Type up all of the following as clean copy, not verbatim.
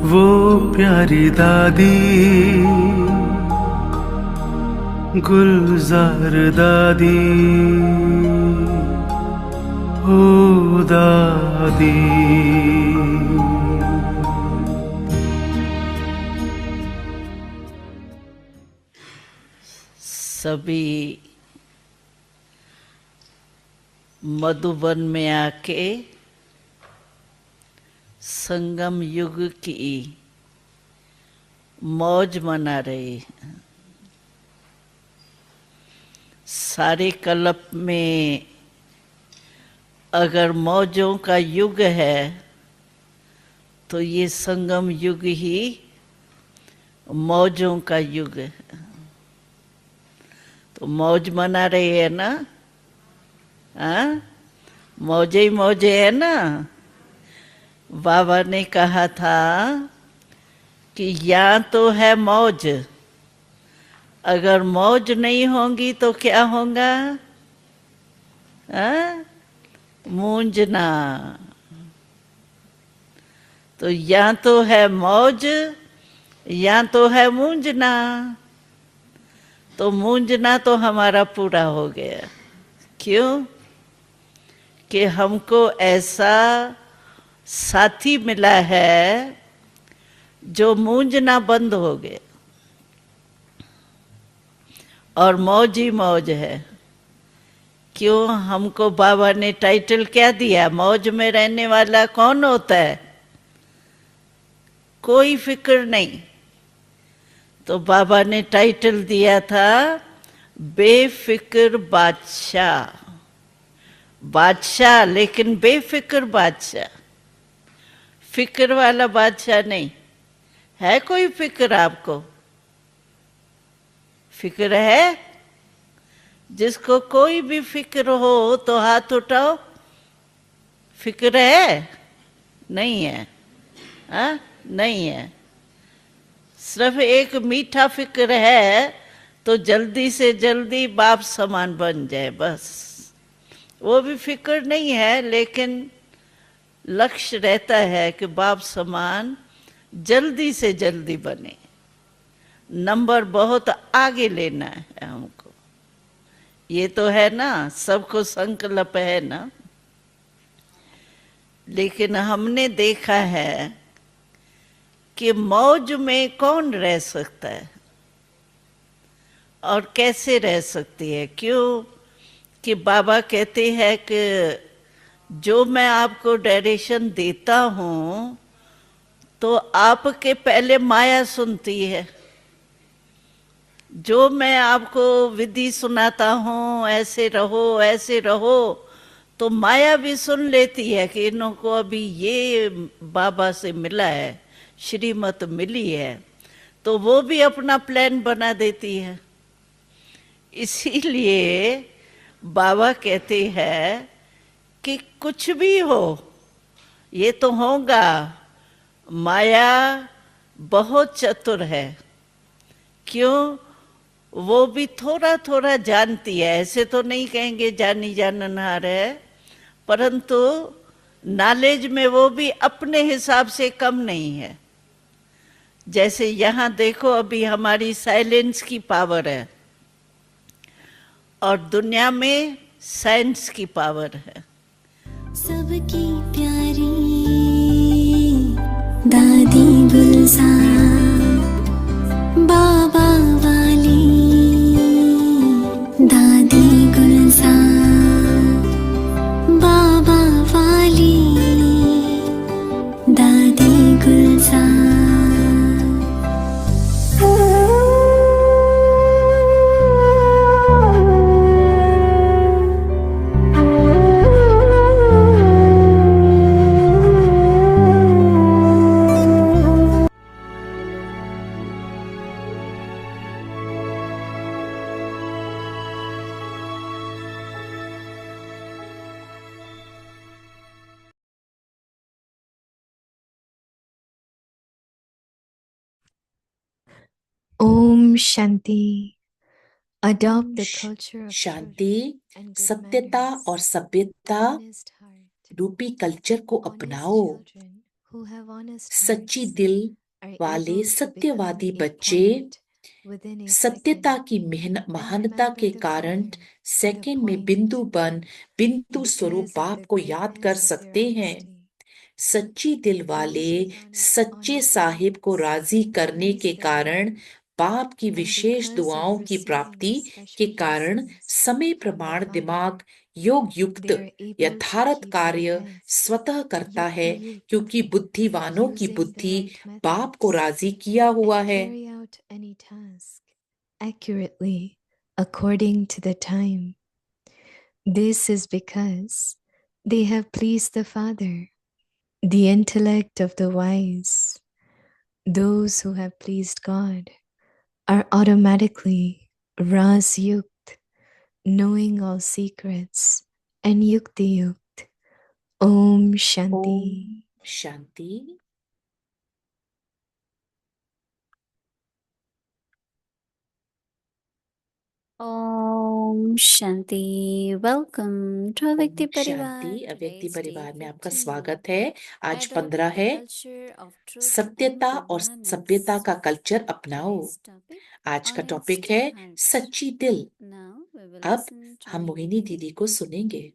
वो प्यारी दादी, गुलजार दादी, ओ दादी। सभी मधुबन में आके संगम युग की मौज मना रहे हैं। सारे कल्प में अगर मौजों का युग है तो ये संगम युग ही मौजों का युग है। तो मौज मना रहे हैं ना? हाँ, मौजे ही मौजे है ना। बाबा ने कहा था कि यहाँ तो है मौज, अगर मौज नहीं होंगी तो क्या होगा? हाँ, मूंजना। तो यहाँ तो है मौज, यहाँ तो है मूंजना। तो मूंजना तो हमारा पूरा हो गया। क्यों? कि हमको ऐसा साथी मिला है जो मूंजना बंद हो गया और मौज ही मौज है। क्यों? हमको बाबा ने टाइटल क्या दिया? मौज में रहने वाला कौन होता है? कोई फिक्र नहीं। तो बाबा ने टाइटल दिया था बेफिक्र बादशाह। बादशाह, लेकिन बेफिक्र बादशाह। फिक्र वाला बादशाह नहीं है। कोई फिक्र आपको? फिक्र है? जिसको कोई भी फिक्र हो तो हाथ उठाओ। फिक्र है? नहीं है। हाँ, नहीं है। सिर्फ एक मीठा फिक्र है तो जल्दी से जल्दी बाप समान बन जाए, बस। वो भी फिक्र नहीं है, लेकिन लक्ष्य रहता है कि बाप समान जल्दी से जल्दी बने। नंबर बहुत आगे लेना है हमको। ये तो है ना, सबको संकल्प है ना। लेकिन हमने देखा है कि मौज में कौन रह सकता है और कैसे रह सकती है। क्यों? कि बाबा कहते हैं कि जो मैं आपको डायरेक्शन देता हूँ तो आपके पहले माया सुनती है। जो मैं आपको विधि सुनाता हूँ, ऐसे रहो ऐसे रहो, तो माया भी सुन लेती है कि इनको अभी ये बाबा से मिला है, श्रीमत मिली है, तो वो भी अपना प्लान बना देती है। इसीलिए बाबा कहते हैं कि कुछ भी हो ये तो होगा। माया बहुत चतुर है। क्यों? वो भी थोड़ा थोड़ा जानती है। ऐसे तो नहीं कहेंगे जानी जाननहार है, परंतु नॉलेज में वो भी अपने हिसाब से कम नहीं है। जैसे यहाँ देखो, अभी हमारी साइलेंस की पावर है और दुनिया में साइंस की पावर है। सबकी प्यारी दादी गुलजार, बाबा वाली दादी गुलजार, बाबा वाली दादी गुलजार। Om Shanti. Adopt the culture of Shanti, truth and good सत्यता manners. और सभ्यता Honest heart. रूपी कल्चर को Honest अपनाओ। children who have honest सच्ची hearts दिल are वाले able to सत्यवादी become a बच्चे point within a सत्यता second की and महानता के remember the कारण Father, the सेकंड में point, बिंदु स्वरूप because of बाप the को याद कर greatness of their सकते हैं। honesty. सच्ची दिल वाले Those with सच्चे honest साहिब को hearts राजी करने please के the कारण Lord, बाप की and विशेष because of दुआओं की receiving प्राप्ति के special कारण blessings समय from the प्रमाण Father, दिमाग योग युक्त they are able to यथार्थ keep their कार्य heads स्वतः करता है, yukta yukt, क्योंकि बुद्धिवानों की using the बुद्धि right बाप को methods, राजी किया हुआ and है। carry out any task accurately according to the time. This is because they have pleased the Father, the intellect of the wise. Those who have pleased God are automatically Ras Yukt, knowing all secrets, and Yukti Yukt. Om Shanti. Om Shanti. Om Shanti. Welcome to Avyakti Om Shanti. Parivar. अव्यक्ति Today's day परिवार में आपका 15. स्वागत है। आज Adopt 15 the है। culture of truth and सत्यता और सभ्यता governance. का कल्चर अपनाओ। Today's topic, आज का टॉपिक honest है heart. सच्ची दिल। Now we will अब listen to हम Mohini मोहिनी Didi. दीदी को सुनेंगे।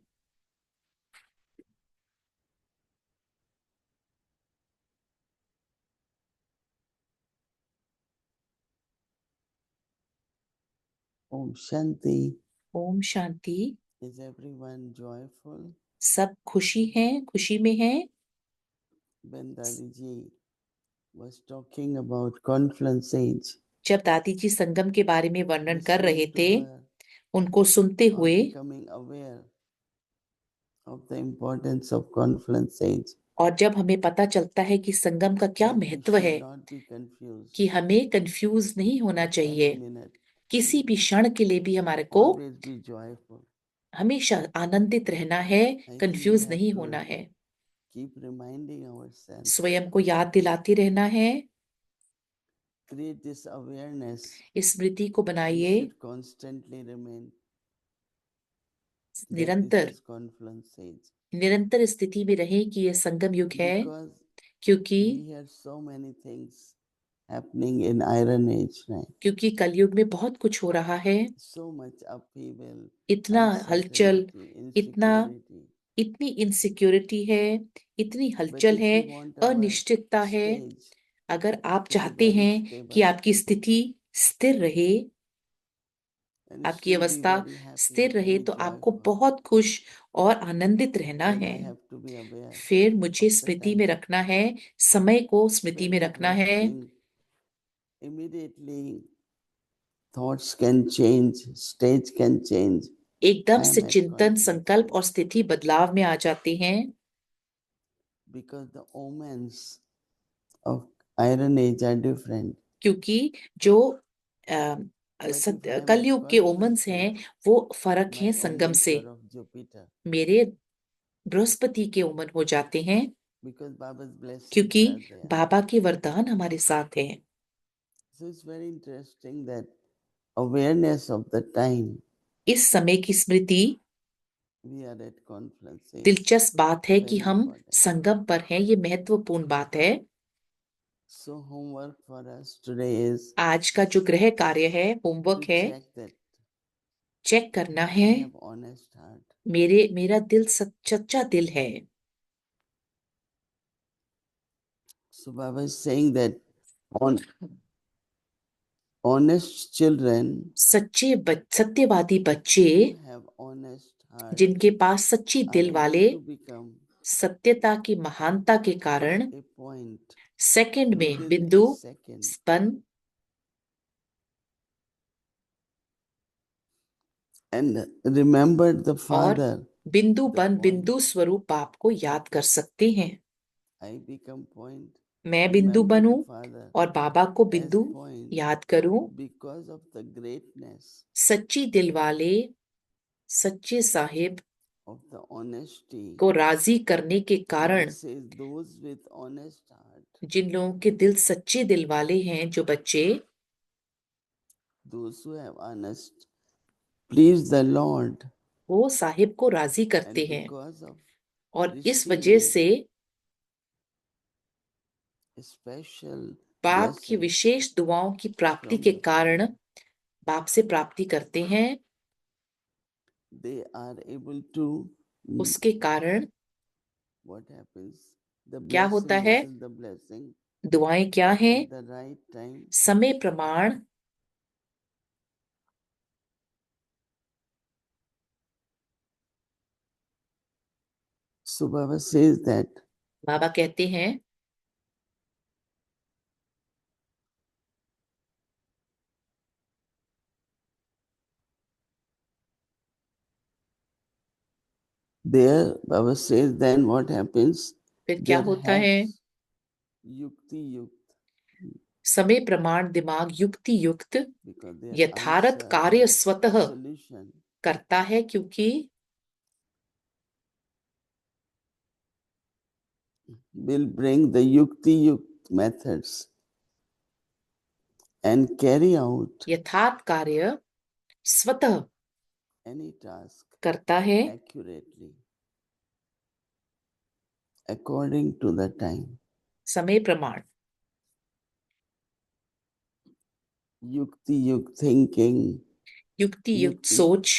Om Shanti. Om Shanti. Is everyone joyful? सब खुशी हैं, खुशी में हैं। When Dadi ji was talking about confluence age, जब दादी जी संगम के बारे में वर्णन कर रहे listening to थे, her उनको सुनते or हुए becoming aware of the importance of confluence age, और जब हमें पता चलता है कि संगम का क्या that we महत्व should है, not be confused कि हमें कंफ्यूज नहीं होना at चाहिए। any minute, किसी भी क्षण के लिए भी हमारे को always be joyful. हमेशा आनंदित रहना है, I think we confuse have नहीं to होना है। keep reminding ourselves, स्वयं को याद दिलाते रहना है। create this awareness. इस स्मृति को We बनाइए should constantly remain that this निरंतर is confluence age. निरंतर स्थिति में रहें कि यह संगम युग है, Because क्योंकि we hear so many things happening in Iron Age, right? क्योंकि कलयुग में बहुत कुछ हो रहा है। So much upheaval, इतना हलचल, uncertainty, इतना insecurity. इतनी इनसिक्योरिटी है, इतनी But हलचल if है, you want our अनिश्चितता है। stage अगर आप to be चाहते very हैं कि stable आपकी स्थिति स्थिर रहे, and आपकी still be अवस्था very happy, स्थिर रहे, very तो आपको joyful, बहुत खुश और आनंदित रहना then है। I have to be aware फिर मुझे of the स्मृति में time. रखना है, समय को स्मृति When में we रखना don't है। think, immediately thoughts can change, stage can change. एकदम I से am at चिंतन, confluence संकल्प age. और स्थिति बदलाव में आ जाते हैं, Because the omens of Iron Age are different. क्योंकि जो But if I am at कलयुग के ओमन्स confluence हैं age, वो फर्क my हैं संगम omens से। are of Jupiter. मेरे बृहस्पति के ओमन हो जाते हैं, Because Baba's blessings क्योंकि are there. बाबा के वरदान हमारे साथ हैं। So it's very interesting that awareness of the time इस समय की स्मृति, we are at confluence age. दिलचस्प बात है कि Very हम important. संगम पर हैं, ये महत्वपूर्ण बात है। So homework for us today is आज का जो गृह कार्य है, to होमवर्क है, check that चेक करना I है have honest heart. मेरा दिल सच्चा दिल है। So Baba is saying that honest children सत्यवादी बच्चे who have honest heart जिनके पास सच्ची are दिल able वाले to become सत्यता की महानता के कारण a point सेकंड में within बिंदु a second span and remember the और Father. बिंदु the बन point. बिंदु स्वरूप बाप को याद कर सकते हैं। I become point. मैं बिंदु Remember the बनूं Father और बाबा को as बिंदु point याद करूं। because of the greatness सच्ची दिल वाले सच्चे साहिब of the honesty. को राजी करने के Baba कारण says those with honest heart, जिन लोगों के दिल सच्चे दिल वाले हैं, जो बच्चे, those who have honest, please the Lord. वो साहिब को राजी करते And हैं because of और इस वजह receiving से special बाप की blessings विशेष दुआओं की प्राप्ति from के the कारण Father, बाप से प्राप्ति करते हैं, they are able to, उसके कारण what happens? The क्या होता blessing, है? what is the blessing? दुआएं क्या हैं? At the right time, समय प्रमाण so Baba says that बाबा कहते हैं there, Baba says, then what happens? फिर क्या Their होता है? heads, yukti yukt, समय प्रमाण दिमाग युक्ति युक्त because their यथार्थ answer, कार्य their स्वतः solution करता है, क्योंकि will bring the yukti yukt methods and carry out यथार्थ कार्य स्वतः any task करता है accurately according to the time. समय प्रमाण Yukti yukt thinking, युक्ति युक्त युक्ति- सोच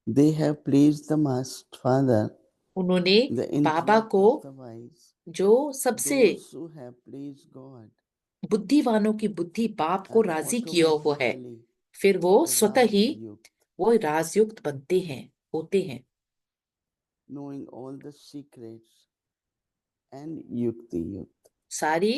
they have pleased the Master Father, उन्होंने the बाबा intellect को of the wise, जो सबसे those who have pleased God, बुद्धिवानों की बुद्धि बाप को are राजी किया हुआ है, automatically फिर वो स्वतः ही Rajyukt, वो राजयुक्त बनते हैं, होते हैं, knowing all the secrets and yukti yukt. सारी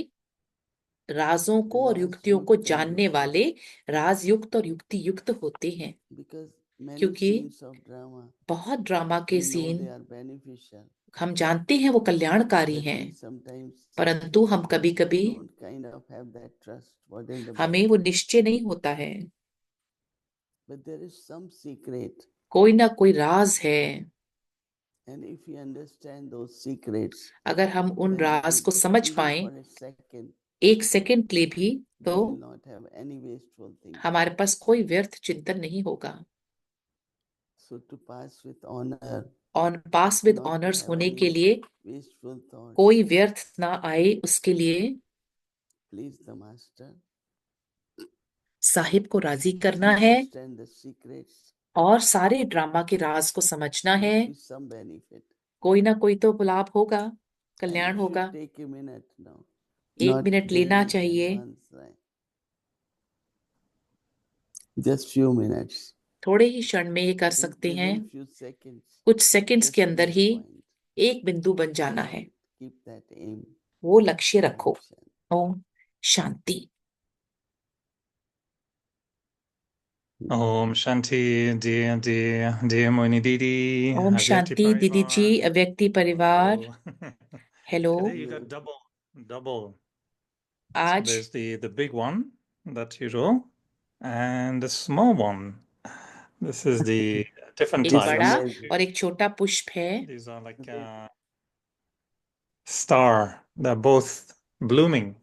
राजों को और युक्तियों को राजयुक्त जानने युक्त। वाले राजयुक्त और युक्ति युक्त होते हैं, Because many क्योंकि scenes of drama, बहुत ड्रामा के we know scene they are beneficial, हम जानते हैं वो कल्याणकारी but हैं, we sometimes परंतु हम कभी कभी don't kind of have that trust. What is the हमें वो benefit? निश्चय नहीं होता है, But there is some secret, कोई ना कोई राज है, and if we understand those secrets, अगर हम उन then राज को समझ even पाए for a second, एक सेकंड के लिए भी, we तो will not have any wasteful thinking. हमारे पास कोई व्यर्थ चिंतन नहीं होगा। So to pass with honor, और pass with not to honours have होने any के लिए wasteful thoughts, कोई व्यर्थ ना आए, उसके लिए please the Master, साहिब को राजी करना है understand the secrets, और सारे ड्रामा के राज को समझना है, there will be some benefit. कोई ना कोई तो लाभ होगा, And कल्याण if you होगा। take a minute now, एक not मिनट लेना days चाहिए, and months, right? Just few minutes, थोड़े ही क्षण में ये कर in सकते हैं, within few seconds, कुछ सेकंड्स just के अंदर be a ही point. एक बिंदु बन जाना है, Keep that aim. वो लक्ष्य रखो। Action. Om Shanti. Om Shanti, dear Moini Didi, ओम Avyakti शांति दीदी जी, Parivar. अव्यक्ति परिवार, Hello. Hello. Today you got double. So आज there's the big one that you draw, and the small one. This is the different एक This is बड़ा types. amazing. और एक छोटा पुष्प है, These are like a star. They're both blooming.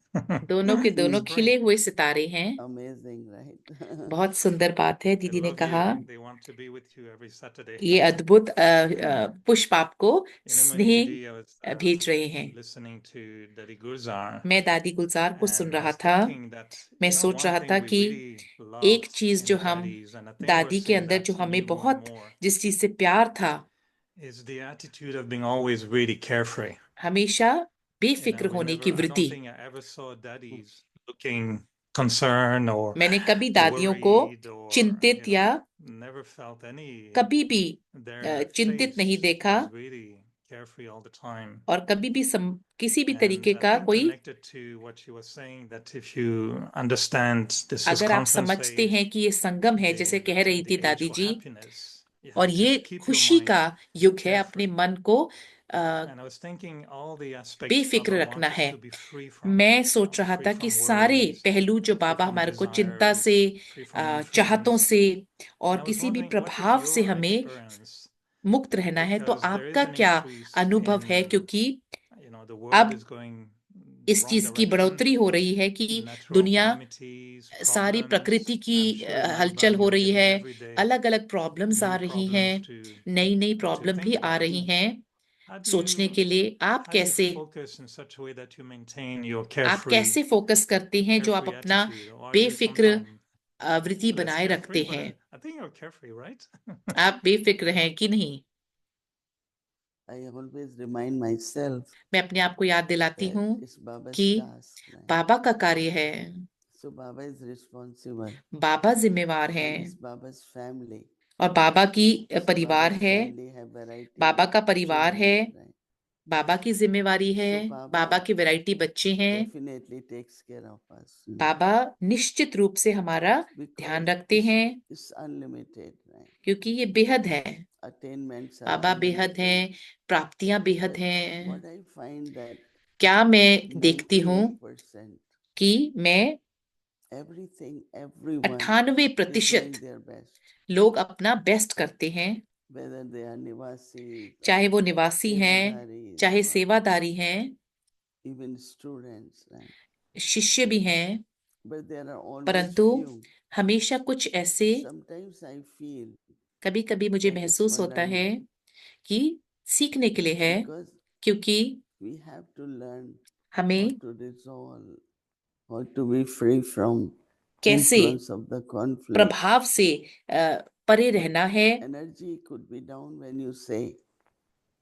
दोनों के दोनों Spring. खिले हुए सितारे हैं। Amazing, right? बहुत सुंदर बात है, They दीदी ने love कहा। you. They want to be with you every Saturday. ये अद्भुत पुष्प आपको You know, Moini स्नेह Didi, I was भेज रहे हैं। listening to Daddy Gulzar. मैं दादी गुलजार को सुन And I रहा was था, thinking that, मैं you know, सोच one रहा thing था we कि really एक loved चीज जो in हम daddies, and I think we're दादी के seeing अंदर that जो in हमें you more and बहुत more, जिस चीज से प्यार था, is the attitude of being always really carefree. हमेशा You बेफिक्र know, we होने की never, I don't वृत्ति। think I ever saw daddies looking concerned or मैंने कभी दादियों को worried or, चिंतित you know, या never felt any, कभी भी their चिंतित नहीं face देखा was really carefree all the time. और कभी भी किसी भी And तरीके I का think कोई, connected to what she was saying, that if you understand this is अगर आप conference समझते phase, हैं कि ये संगम है, जैसे कह रही the थी age दादी for जी, happiness, you और have ये to keep your खुशी mind का युग है, अपने carefree. मन को And I was thinking all the aspects बेफिक्र Baba रखना wants है। us to be free from, मैं सोच रहा free था कि from सारे worries, पहलू जो free बाबा from हमारे को चिंता से, desires, free from चाहतों influence. से And और I was किसी भी wondering, what is प्रभाव से your हमें experience? मुक्त रहना है, तो Because there is आपका an क्या increase अनुभव है? in, क्योंकि the world अब is going इस wrong चीज की direction. बढ़ोतरी हो रही है कि Natural दुनिया, calamities, सारी problems. प्रकृति की I'm sure in हलचल Melbourne हो you're रही getting है, every day अलग अलग प्रॉब्लम्स आ new रही हैं, problems to नई नई to प्रॉब्लम भी think आ about. रही हैं How do सोचने you के लिए। आप how do you कैसे focus in such a way that you maintain your आप carefree कैसे फोकस करते हैं जो आप carefree अपना attitude, or are you बेफिक्र sometimes वृत्ति less बनाए रखते carefree? But हैं? I think you're carefree, right? आप बेफिक्र हैं कि नहीं? I always remind myself मैं अपने आप को याद दिलाती that हूँ it's Baba's कि task, right? बाबा का कार्य है, So Baba is responsible, बाबा जिम्मेवार and है, it's Baba's family. और बाबा की So परिवार Baba's है, family have variety बाबा का of परिवार है, children, right? बाबा की जिम्मेवारी है, So Baba बाबा की वैरायटी बच्चे हैं। definitely takes care of us, बाबा निश्चित रूप से हमारा ध्यान because रखते हैं, it's unlimited, right? क्योंकि ये बेहद है। Attainments are बाबा बेहद unlimited. हैं, प्राप्तियां बेहद But हैं। what I find that क्या मैं देखती हूँ 98% कि मैं everything, everyone 98% is doing their best, लोग अपना बेस्ट करते हैं, whether they are nivasis चाहे or वो निवासी हैं, sevadaris चाहे or सेवादारी हैं, even students, right? शिष्य भी हैं। But there are always परंतु few. हमेशा कुछ ऐसे, Sometimes I feel कभी कभी मुझे that it's महसूस for होता है learning, कि सीखने के लिए है, because क्योंकि we have to learn how हमें to resolve, how to be free from कैसे influence of the conflict. प्रभाव से परे रहना है। Energy could be down when you say,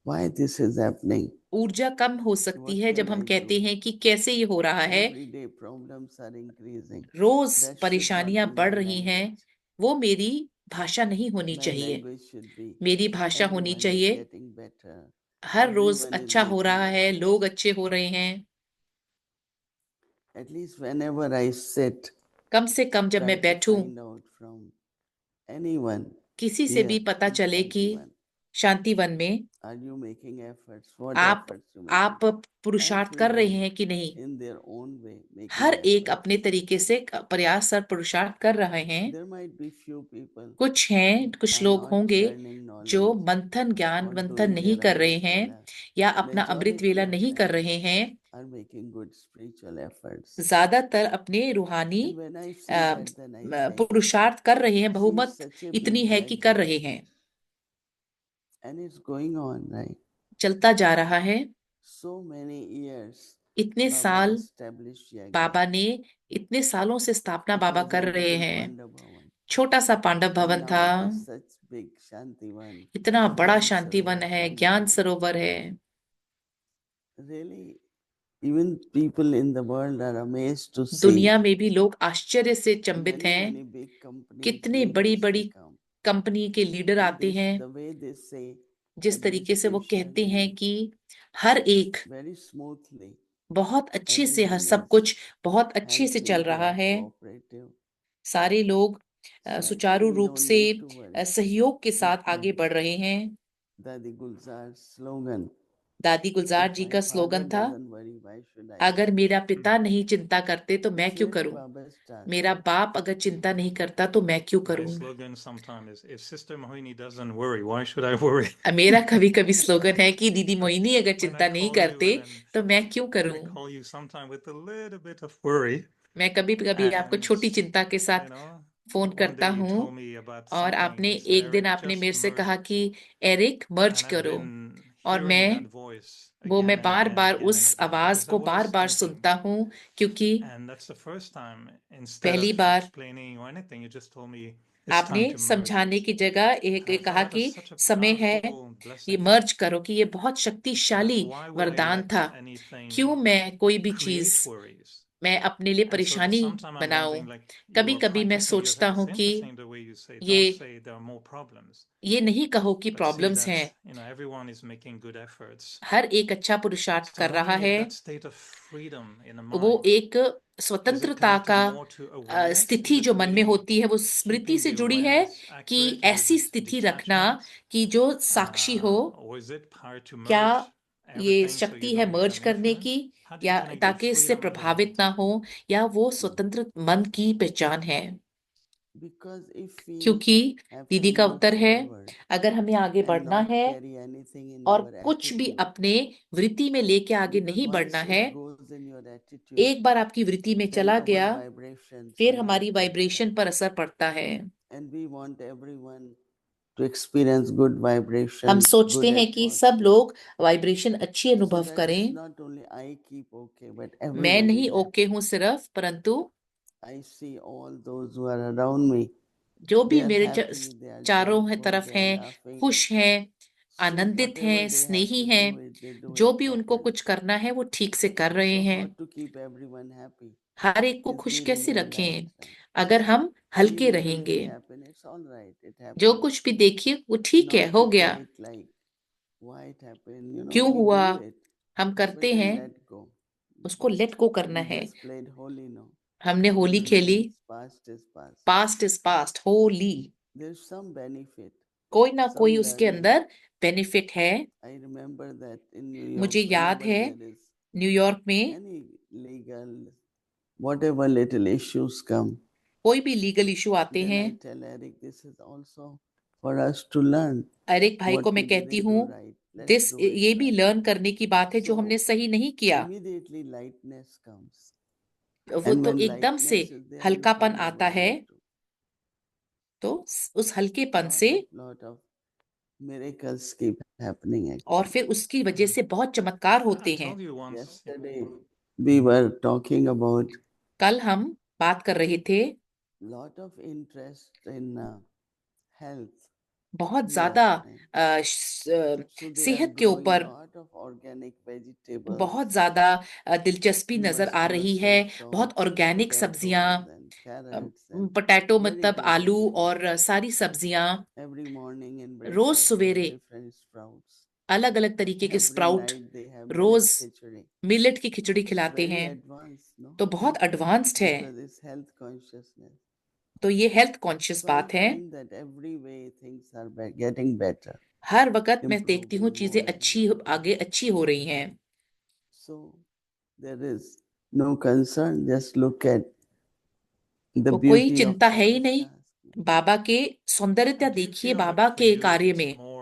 why this is happening? ऊर्जा कम हो सकती What है can जब हम I कहते do? हैं कि कैसे ये हो रहा है। Every day problems are increasing. Rose That should not परेशानियां be बढ़ my रही हैं, language. वो मेरी भाषा नहीं होनी My चाहिए। language should be, मेरी भाषा होनी everyone is चाहिए, getting better. Her rose Everyone is अच्छा हो making रहा है, लोग efforts. अच्छे हो रहे हैं। At least whenever I sit, कम से कम जब try मैं to बैठूं, find out from anyone किसी से भी here पता in चले कि Shantivan, शांतिवन में are you making efforts? What आप efforts you आप making? पुरुषार्थ कर रहे Everyone हैं कि नहीं। in their own way making हर एक efforts. अपने तरीके से प्रयास और पुरुषार्थ कर रहे हैं। There might be few people कुछ हैं, कुछ are लोग not होंगे churning जो knowledge मंथन ज्ञान or मंथन doing नहीं their कर रहे Amrit हैं, Vela. या अपना अमृत Majority वेला of नहीं कर them रहे हैं। are making good spiritual efforts. ज्यादातर अपने रूहानी And when I see that, then I say, पुरुषार्थ कर रहे हैं। see, बहुमत such a इतनी big है कि कर graduate, रहे हैं, and it's going on, right? चलता जा रहा है। So many years, इतने Baba साल established Yagya. बाबा ने, इतने सालों से स्थापना It बाबा was a कर रहे little हैं। Pandav Bhavan. छोटा सा पांडव And भवन now था, it is such big Shantivan, इतना बड़ा Gyan शांतिवन Sarovar, है, ज्ञान Pandav. सरोवर है। Really, even people in the world are amazed to see दुनिया में भी लोग आश्चर्य से चंबित many, हैं। many big companies, कितने बड़ी leaders, बड़ी they come. कंपनी के लीडर And आते हैं, the way they say जिस तरीके से वो कहते हैं administration कि हर एक very smoothly, बहुत अच्छे से, हर everyone सब is कुछ बहुत अच्छे से चल helping, they रहा are है। cooperative. सारे लोग So I सुचारू think we रूप don't से need to worry. सहयोग के साथ Like आगे बढ़ रहे हैं। Dadi Gulzar's slogan, दादी गुलजार if जी my का father स्लोगन था, doesn't worry, why should I अगर worry? मेरा पिता नहीं चिंता करते तो मैं It's क्यों really करूं। Baba's task. मेरा बाप अगर चिंता नहीं करता तो मैं क्यों My करूं। slogan sometimes is, if Sister Mohini doesn't worry, why should I worry? मेरा कभी कभी स्लोगन है कि दीदी मोहिनी अगर When I चिंता नहीं call you, करते and then तो मैं क्यों I करूं। call you sometime with a little bit of worry, मैं कभी कभी आपको and छोटी चिंता के you साथ know, फोन one करता day you हूँ, told me about और something. आपने You said, एक दिन Eric, आपने just मेरे से कहा merge. कि एरिक मर्ज And I've करो, been और hearing मैं that voice वो again मैं and bar again, bar again उस and again, आवाज because I को बार was बार thinking, सुनता हूँ, क्योंकि and that's the first time, instead पहली of bar explaining or anything, you just told me it's आपने time to merge समझाने it. की जगह एक And I कहा thought कि that's such a समय है, powerful ये blessing. मर्ज करो, कि ये बहुत That शक्तिशाली why would I वरदान let था। anything क्यों मैं कोई भी चीज create worries? मैं अपने लिए And so परेशानी sometime I'm बनाऊं। wondering, like, you कभी are कभी मैं practicing सोचता yourself. हूँ It's कि interesting the way you say, ये don't say there are more problems, ये नहीं कहो कि but see प्रॉब्लम्स that, हैं, you know, everyone is making good efforts. हर एक अच्छा पुरुषार्थ So कर I'm रहा wondering if है। that state of freedom in the वो mind, एक is it स्वतंत्रता connected का more to awareness? Is स्थिति it जो मन में really होती है, वो स्मृति keeping से the जुड़ी है awareness कि accurate, or is ऐसी it स्थिति रखना detachment? कि जो साक्षी हो। Or is it power to क्या merge? ये everything so you शक्ति है don't मर्ज become करने की, influenced? How do you या connect that ताकि इससे freedom of the प्रभावित mind? ना हो, या वो स्वतंत्र मन की पहचान है? Because if we क्योंकि have दीदी to का move उत्तर है, forward अगर हमें आगे and बढ़ना not है carry anything in और our कुछ भी attitude, अपने वृत्ति में लेके आगे because नहीं बढ़ना once है, it goes in your attitude, एक बार आपकी वृत्ति में then चला our गया, vibrations फिर will हमारी reflect वाइब्रेशन that. पर असर पड़ता है। And we want everyone to experience good हम vibrations, सोचते good हैं कि सब atmosphere, लोग वाइब्रेशन अच्छी so अनुभव that it's करें। not only I keep okay, but मैं everybody नहीं is ओके happy. हूं सिर्फ, परंतु I see all those who are around me, जो they भी are मेरे happy, they are चारों है joyful, तरफ they are हैं, laughing. खुश हैं, So आनंदित whatever हैं, they have स्नेही to हैं, do it, they do जो it भी उनको properly. कुछ करना है वो ठीक से कर रहे So हैं। how to keep everyone happy? हर एक को If खुश we कैसे remain रखें light, right? अगर हम See हल्के little रहेंगे? thing happen, it's all right, it जो happens. कुछ भी देखिए वो ठीक है, Not हो to गया। take it like why it happened, क्यों we हुआ, do it, हम but करते then हैं, let go. उसको लेट गो करना We है। just played holy, no? हमने होली Holy खेली, means past is past. Past is past, Holi. There's some benefit, कोई ना some कोई उसके learning. अंदर बेनिफिट है। I remember that in New मुझे York, याद whenever है there is न्यूयॉर्क में any legal, whatever little issues come, कोई भी लीगल इशू आते then I हैं, tell Eric, this is also for us to learn Eric भाई को what मैं we कहती didn't हूँ, do right. Let's this do it ये भी right. लर्न करने की बात है जो हमने So सही नहीं किया। immediately lightness comes. वो And तो when एकदम से lightness is there, you हल्कापन find आता our है, breakthrough. तो उस हल्केपन से Lot of miracles keep happening और actually. फिर उसकी वजह से बहुत चमत्कार I होते हैं। told you once. Yesterday we were talking about कल हम बात कर रहे थे, lot of interest in health. बहुत here, ज्यादा right? So they are सेहत के growing ऊपर lot of organic vegetables, बहुत ज्यादा दिलचस्पी नजर आ रही है। mushrooms of बहुत ऑर्गेनिक सब्जियां, potatoes and carrots and potato very मतलब good, आलू very good. और सारी सब्जियां, Every morning in rose breakfast they have सवेरे different sprouts. अलग अलग तरीके के Every sprout, night they have रोज millet khichdi. मिलेट की खिचड़ी It's खिलाते very हैं, advanced, no? तो बहुत एडवांस्ड है। Because it's health consciousness. तो ये हेल्थ कॉन्शियस So I बात है। find that every way things are getting better, हर वक्त मैं देखती हूँ improving चीजें more and अच्छी more. आगे अच्छी हो रही हैं। So there is no concern. Just look at the तो कोई beauty of चिंता है ही Baba's नहीं। task. बाबा के सौंदर्यता Do you देखिए feel बाबा that for के you कार्य it's में। more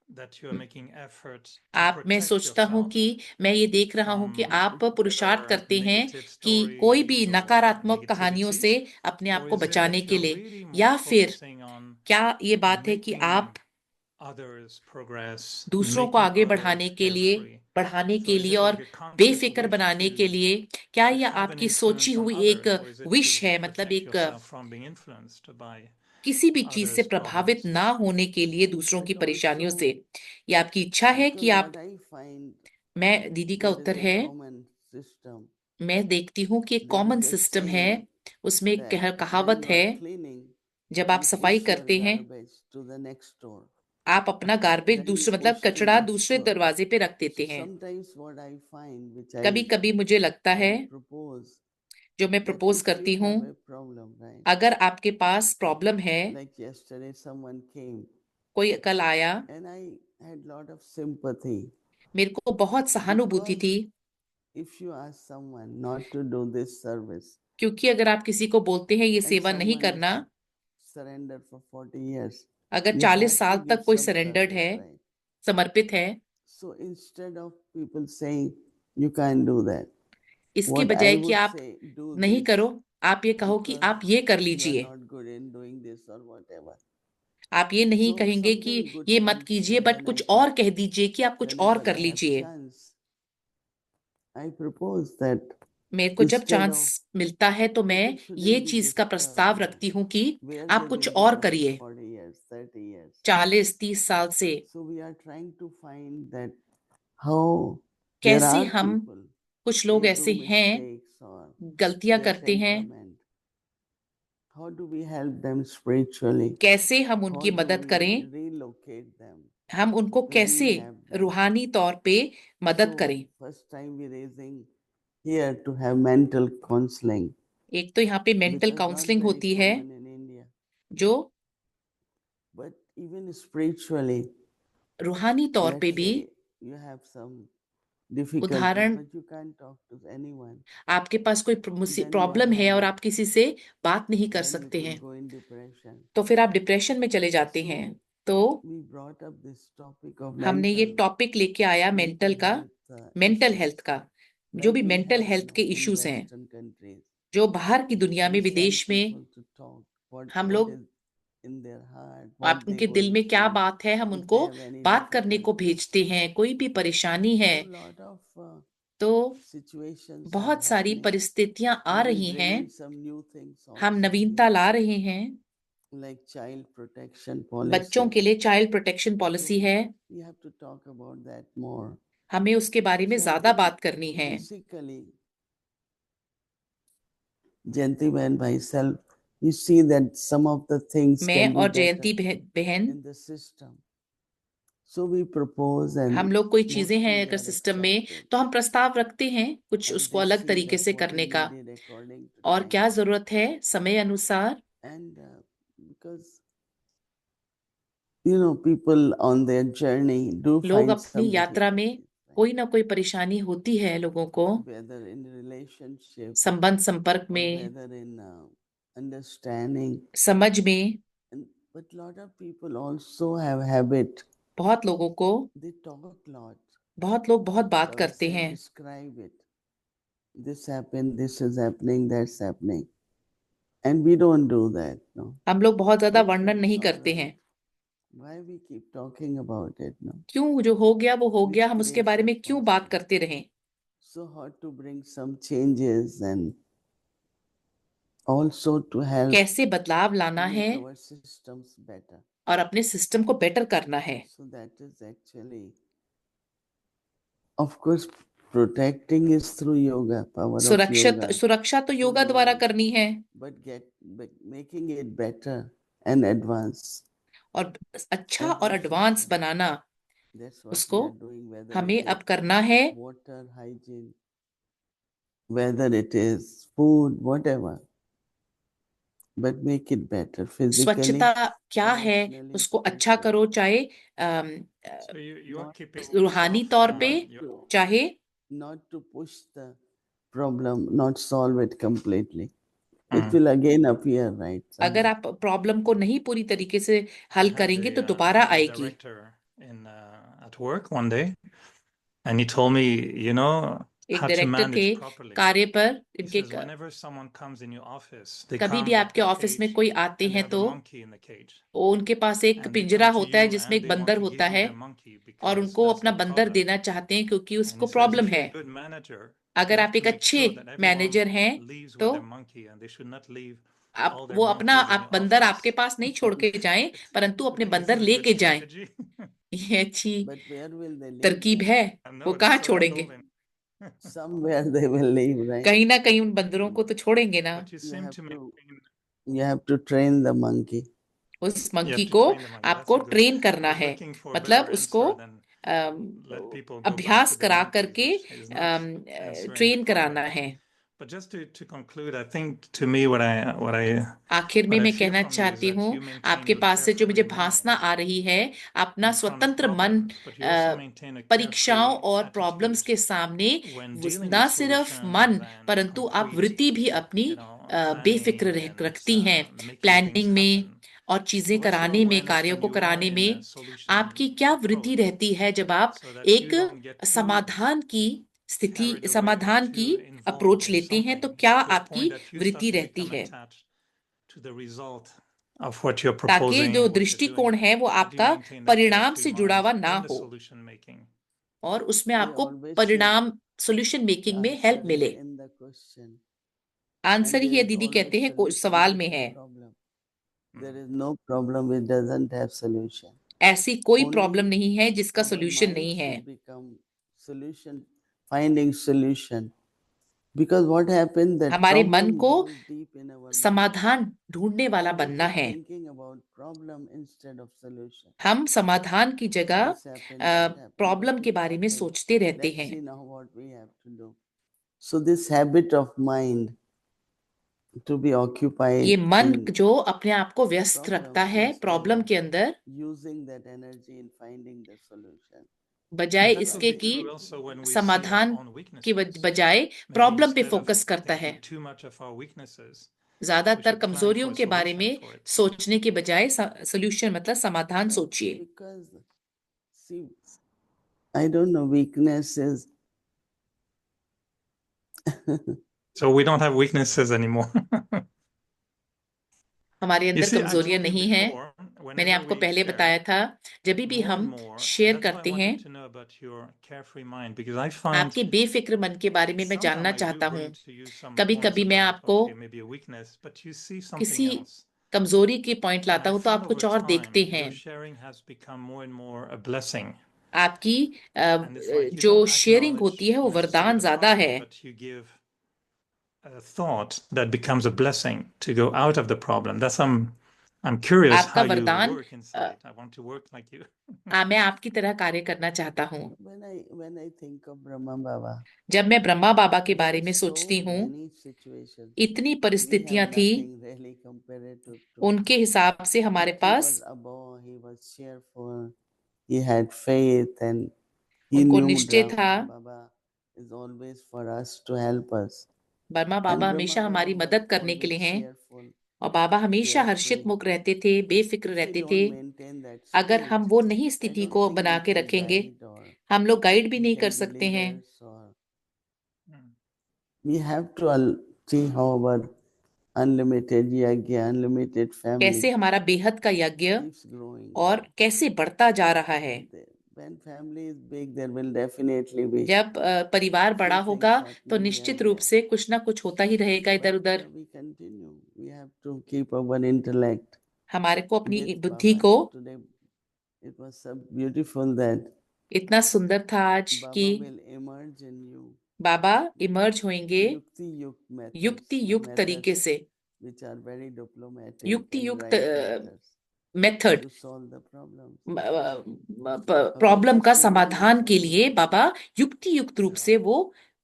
that you are making effort to आप, मैं protect सोचता हूँ yourself कि मैं ये देख रहा हूँ कि from आप पुरुषार्थ whatever करते हैं negative कि कोई भी stories or नकारात्मक कहानियों negativity, से अपने आप or को is it बचाने that के you're लिए, really more या फिर focusing on क्या ये बात है कि आप making others progress, दूसरों को making आगे others बढ़ाने के लिए, carefree? बढ़ाने So के is लिए it और like a conscious बेफिक्र wish बनाने के लिए, क्या to यह have an आपकी सोची influence on हुई एक others, or is it wish to है, मतलब protect एक yourself from being influenced by किसी भी चीज से others' प्रभावित problems? ना होने के लिए दूसरों की But परेशानियों also से? ये आपकी इच्छा है कि because आप, what I find, मैं, दीदी का there is उत्तर a है, common system. मैं देखती हूँ कि एक There is common a system है, saying उसमें एक that when कहावत you है, are cleaning, जब आप you सफाई push your करते हैं, garbage to the next door. आप अपना गार्बेज Then you दूसरे मतलब push to कचरा next दूसरे door. दरवाजे पे रख So देते हैं। sometimes what I find, which कभी कभी मुझे लगता है, I propose, जो मैं that प्रपोज if करती you हूँ, have a problem, right? अगर आपके पास प्रॉब्लम है, Like yesterday someone came कोई कल आया, and I had lot of sympathy. मेरे को बहुत सहानुभूति Because थी, if you ask someone not to do this service क्योंकि अगर आप किसी को बोलते हैं ये and सेवा नहीं someone is करना, surrendered for 40 years, अगर you 40 have to साल give तक कोई some सरेंडर्ड service, है, right? समर्पित है, So instead of people saying you can't do that, इसके what I बजाय कि would आप say, do नहीं this करो, आप ये कहो कि because आप ये कर you are लीजिए। not good in doing this or whatever. आप ये नहीं So कहेंगे कि something good ये मत comes कीजिए, and बट then I कुछ said, और कह दीजिए कि आप कुछ और whenever कर I have लीजिए। chance, I propose that मेरे को जब instead चांस of मिलता है तो मैं people ये shouldn't be चीज का प्रस्ताव disturbed रखती हूँ कि where आप they've कुछ been और living करिए। for 40 years, 30 years. 40-30 साल से So we are trying to find that how there कैसे are हम, people, कुछ they लोग do ऐसे हैं, mistakes or गलतियां their करते हैं, temperament. How do we help them spiritually? कैसे हम How उनकी do मदद we करें, relocate them, हम उनको कैसे rehab them? रूहानी तौर पे मदद So करें। first time we raising here to have mental counseling, एक तो यहाँ पे which mental was not counselling very होती है, common in India. जो But even spiritually, रूहानी तौर पे let's भी, say you have some difficulty, उदाहरण, but you can't talk to anyone. आपके पास कोई Then you प्रॉब्लम है और have, आप किसी से बात नहीं कर then you सकते could हैं, go in depression. तो फिर आप डिप्रेशन में चले जाते हैं। So तो we brought up this topic of हमने ये mental टॉपिक लेके आया मेंटल mental का, health मेंटल issues, हेल्थ का, जो like भी we मेंटल have हेल्थ के in इश्यूज हैं, Western countries. जो बाहर की दुनिया में, We send विदेश में, people to talk हम what लोग, is in their heart, आप what they उनके दिल going में क्या through, बात है, हम if उनको they have any बात करने को difficulty. भेजते हैं, कोई भी परेशानी है। So lot of तो situations are बहुत सारी happening, परिस्थितियां आ and we रही bring हैं, in some new things हम also नवीनता here, ला रहे हैं। like child protection बच्चों policy. के लिए चाइल्ड प्रोटेक्शन So पॉलिसी है, we have to talk about that more. हमें उसके बारे में So I ज्यादा think बात करनी है। basically, Jayanti and myself, you see that some of the things मैं can be और better जयंती बहन, in the system. So we propose, and हम लोग कोई चीजें हैं mostly अगर they are सिस्टम में, accepted, तो हम प्रस्ताव रखते हैं कुछ and उसको they अलग see तरीके that से what करने is का, needed according to और time. क्या जरूरत है समय अनुसार। And because people on their journey do लोग find अपनी some यात्रा में difficulties, right? कोई ना कोई परेशानी होती है लोगों को, Whether in relationship संबंध संपर्क or में, whether in understanding. समझ में। But lot of people also have habit. बहुत लोगों को, They talk lot. बहुत लोग बहुत बात Talks करते and हैं, describe it. This happened, this is happening, that's happening. And we don't do that, no. हम लोग बहुत ज्यादा Okay, वर्णन नहीं all करते right. हैं। Why we keep talking about it, no? क्यों, जो हो गया वो हो Which गया, हम उसके creates बारे a में क्यों बात person. करते रहें। So how to bring some changes and also to help कैसे बदलाव to लाना है make our systems better. और अपने सिस्टम को बेटर करना है। So that is actually, of course, protecting is through yoga, power of yoga. सुरक्षा तो योगा द्वारा करनी है, But making it better and advance. और अच्छा Every और advance system. Banana, That's what उसको we are doing, whether हमें it अब is करना है। water, hygiene, whether it is food, whatever. But make it better physically, स्वच्छता क्या है, emotionally, उसको अच्छा करो, spiritually. चाहे So you are Not keeping रूहानी yourself तौर and पे, your चाहे not to push the problem, not solve it completely. It Mm. will again appear, right? अगर आप प्रॉब्लम को नहीं पूरी तरीके से I हल had करेंगे तो I दोबारा had a आएगी। director in at work one day, and he told me, एक how to डायरेक्टर थे manage properly. कार्य पर, He इनके says whenever someone comes in your office, they कभी भी come with आपके the ऑफिस में cage कोई आते and they हैं have तो a monkey in the cage, वो उनके पास एक and they पिंजरा come to होता है you जिसमें and एक they want बंदर to होता give you है, their monkey और because उनको that's अपना their बंदर problem. देना चाहते हैं क्योंकि And उसको he says problem if you're है। a good manager, अगर you आप have to एक make अच्छे sure that everyone मैनेजर हैं leaves with तो their monkey and they should not leave आप all वो their अपना, monkeys in आप your बंदर office. आपके पास नहीं छोड़ के जाएं, परंतु अपने बंदर Isn't it लेके good जाएं। strategy? ये अच्छी But where will they leave तरकीब them? है। I वो know, कहाँ that's what I छोड़ेंगे, told him. Somewhere they will leave, right? कहीं ना कहीं उन बंदरों को तो छोड़ेंगे ना। But you You seem have to to, maintain. you have to train the monkey. उस You मंकी have to को train the monkey. That's आपको a good. ट्रेन I करना was है, looking for a मतलब better उसको answer than let people go back अभ्यास to their करा monkeys, करके which is not answering the train कराना problem. है। But just to conclude, I think to me what I आखिर में what I मैं feel कहना from you is चाहती that हूँ, you maintain आपके your पास से जो मुझे carefree भासना mind आ रही है, अपना in front of स्वतंत्र मन problems, but you also maintain a परीक्षाओं carefree और प्रॉब्लम्स attitude के सामने when dealing न with सिर्फ मन, solutions and परंतु आप concrete, वृत्ति भी अपनी बेफिक्र planning and रखती हैं, making things प्लानिंग में happen. और So चीजें what's your कराने में, awareness कार्यों when को you are कराने in a में solution आपकी क्या वृत्ति approach, रहती है जब आप so that एक you don't get too समाधान की स्थिति, carried away, समाधान की too involved अप्रोच in लेते हैं, तो something क्या to a आपकी point that you start वृत्ति to रहती become है, attached to the result of what you're ताकि proposing जो and what you're दृष्टिकोण doing. है वो But you आपका maintain that परिणाम carefree से जुड़ा हुआ mind ना in the हो solution making. और उसमें They आपको always say परिणाम, सॉल्यूशन the मेकिंग में answer हेल्प is मिले। in the question. Answer And he there है, is दीदी कहते always हैं solution सवाल with में the है। problem. There is no problem which doesn't have solution. ऐसी कोई प्रॉब्लम Only नहीं है जिसका our सॉल्यूशन mind नहीं है। should become solution, finding solution. Because what happened that हमारे मन problem को goes deep in our mind. समाधान ढूंढने वाला And we बनना keep है। thinking about problem instead of solution. हम समाधान की जगह This happened, that happened, problem but के it बारे में happened. सोचते रहते Let's हैं। see now what we have to do. So this habit of mind to be occupied ये मन in जो अपने आप को व्यस्त रखता problem है instead प्रॉब्लम of के अंदर, using that energy in finding the solution. बजाय That's इसके very कि true also when we see our समाधान own की weaknesses. बजाय Maybe प्रॉब्लम पे instead of फोकस करता है। thinking too much of our weaknesses, we ज्यादातर should plan for कमजोरियों a के बारे solution में for it. सोचने के बजाय सोल्यूशन मतलब समाधान सोचिए। Because, see, I don't know, weakness is So we don't have weaknesses anymore. हमारे You अंदर see, I कमजोरियां told you नहीं हैं। before, मैंने whenever आपको we पहले share बताया था, जब भी more and हम more, and share that's why I करते हैं, wanted to know about your carefree mind, because I find आपके बेफिक्र मन के बारे में मैं sometimes जानना I do चाहता हूँ। bring to you some कभी points कभी मैं about, आपको okay, maybe a weakness, but you see something किसी else. कमजोरी की पॉइंट And लाता I हूँ तो find आप over कुछ और time, देखते हैं। your sharing has become more and more a blessing. आपकी And it's like you जो don't शेयरिंग acknowledge होती है वो necessarily वरदान the ज्यादा problem, है। but you give a thought that becomes a blessing to go out of the problem. That's I'm curious आपका how you वरदान work inside. I want to work like you. मैं आपकी तरह कार्य करना चाहता हूँ। when I think of Brahma Baba, जब मैं ब्रह्मा बाबा के there बारे were में so सोचती हूँ, many situations. इतनी We परिस्थितियां have थी, nothing really comparative to. उनके हिसाब से हमारे But he pass was above, he was cheerful, he had faith, and he उनको knew निश्चय था। Brahma Baba is always for us to help us. Brahma And Baba Brahma हमेशा Baba हमारी was मदद करने के लिए always हैं, cheerful, और बाबा हमेशा हर्षित carefree. मुख रहते थे, बेफिक्र If we रहते थे। don't maintain that अगर हम state, वो नहीं I स्थिति don't को think बना we के can रखेंगे, guide or हम लोग गाइड भी we नहीं कर can be सकते हैं। leaders, or we have to see how our unlimited yagya, unlimited family कैसे हमारा बेहद का यज्ञ keeps growing. और कैसे बढ़ता जा रहा है। When family is big, there will definitely be जब परिवार few बड़ा things होगा तो happening here निश्चित and रूप there. से कुछ ना कुछ होता ही रहेगा इधर But उधर। we continue. We have to keep our intellect. हमारे को अपनी With बुद्धि Baba को, today, it was so beautiful that इतना सुंदर था आज कि Baba will emerge in you. Baba emerge होंगे Yukti yuk methods, युक्ति युक्त तरीके methods से, which are very diplomatic युक्ति and युक्त right methods method to solve the problems. Problem का Baba समाधान के showing लिए बाबा युक्ति युक्त रूप से वो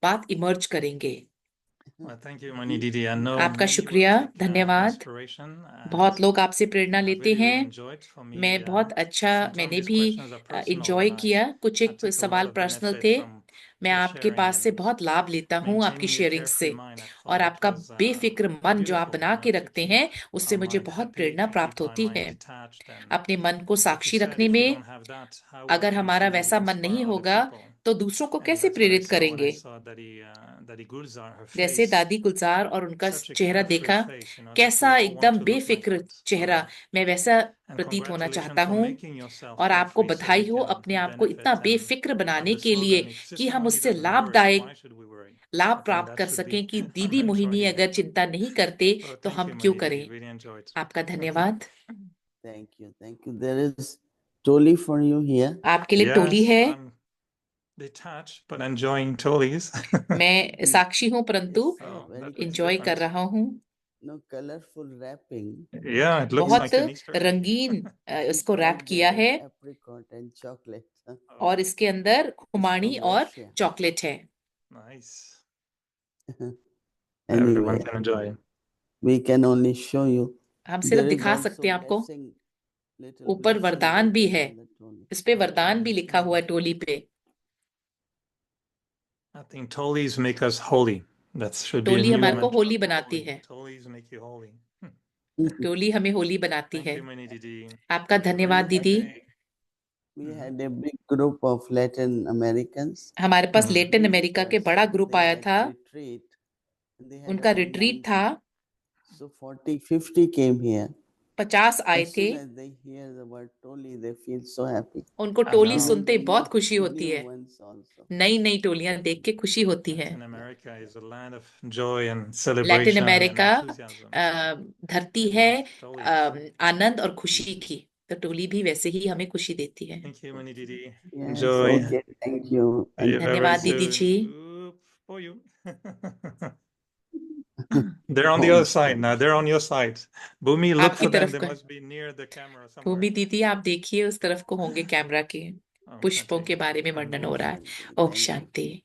बात इमर्ज करेंगे। Well, thank you, Mani Didi. I know आपका many will शुक्रिया, take धन्यवाद। inspiration, बहुत and लोग आपसे प्रेरणा I लेते really, really हैं। enjoyed. For me, मैं बहुत अच्छा, sometimes मैंने these भी questions are personal, enjoy and किया। कुछ I एक take a lot सवाल of पर्सनल benefit थे। from मैं your आपके sharing पास से and बहुत लाभ लेता हूँ आपकी maintaining a शेयरिंग carefree से, mind. I और find it आपका was बेफिक्र मन जो आप beautiful बना के to रखते keep हैं, उससे our मुझे mind बहुत happy, प्रेरणा to प्राप्त keep our होती mind है। detached, and अपने मन को like you साक्षी said, रखने if we में, don't have that, how we अगर can हमारा actually वैसा मन inspire नहीं other होगा people? तो दूसरों को And कैसे that's what I प्रेरित saw when I करेंगे। saw Daddy Gulzar, her जैसे face, दादी गुलजार और उनका such a चेहरा carefree देखा, face, that we कैसा all want एकदम to look like बेफिक्र that. चेहरा, मैं वैसा And प्रतीत होना congratulations चाहता for हूँ। making yourself और आपको carefree so बधाई we हो can अपने आप को इतना benefit. And बेफिक्र बनाने the के लिए slogan, if कि Sister हम Moni उससे doesn't worry, लाभदायक why should we worry? I लाभ think प्राप्त that कर should be सकें कि our दीदी mantra मोहिनी here. अगर चिंता नहीं करते So तो thank हम you, क्यों Mani Didi. करें। Really enjoyed. आपका Okay. धन्यवाद। Thank you, thank you. There is Toli for you here. आपके लिए टोली Yes, है। I'm detached but enjoying Toli's. मैं साक्षी हूँ परंतु It's Oh, very that makes enjoy कर difference. रहा हूँ। no colorful wrapping. Yeah, it looks बहुत like an Easter egg. रंगीन इसको रैप Inside किया there है, is apricot and chocolate. और इसके अंदर It's खुमानी from और Russia. चॉकलेट है। Nice. Everyone Anyway, can enjoy. we can only show you. हम सिर्फ There is दिखा also सकते हैं आपको। blessing, little ऊपर blessing वरदान भी written है, on the Toli. इस पे वरदान भी लिखा हुआ है टोली पे। I think Toli's make us holy. That should be a Toli new हमारे को mantra. होली बनाती है, Toli's make you holy. टोली हमें होली बनाती Thank है। you, Mani Didi. आपका धन्यवाद दीदी। We had a big group of Latin Americans. हमारे पास Mhm. लेटिन अमेरिका के बड़ा ग्रुप They आया had था, retreat. And they had उनका around रिट्रीट 90. था, So 40, 50 came here. 50 आए As थे। soon as they hear the word Toli, they feel so happy. उनको I टोली know. सुनते ही Even बहुत खुशी होती new है। ones also. नई नई टोलियां देख के खुशी होती है। Latin America is a land of joy and Latin celebration and America enthusiasm. धरती They है love Toli's. आनंद और खुशी की, तो टोली भी वैसे ही हमें खुशी देती है। Thank you, Mani Didi. Yes, Enjoy. okay, thank you. See you very, very धन्यवाद दीदी soon. Ji. Oop, for you. They're on the other side now. They're on your side. Bhumi, look आपकी for them. तरफ They को must be near the camera somewhere. भूमि दीदी आप देखिए, उस तरफ को होंगे कैमरा के। Oh, पुष्पों Shanti. के बारे में And वर्णन Om हो रहा है। Shanti. Om Thank you. Shanti.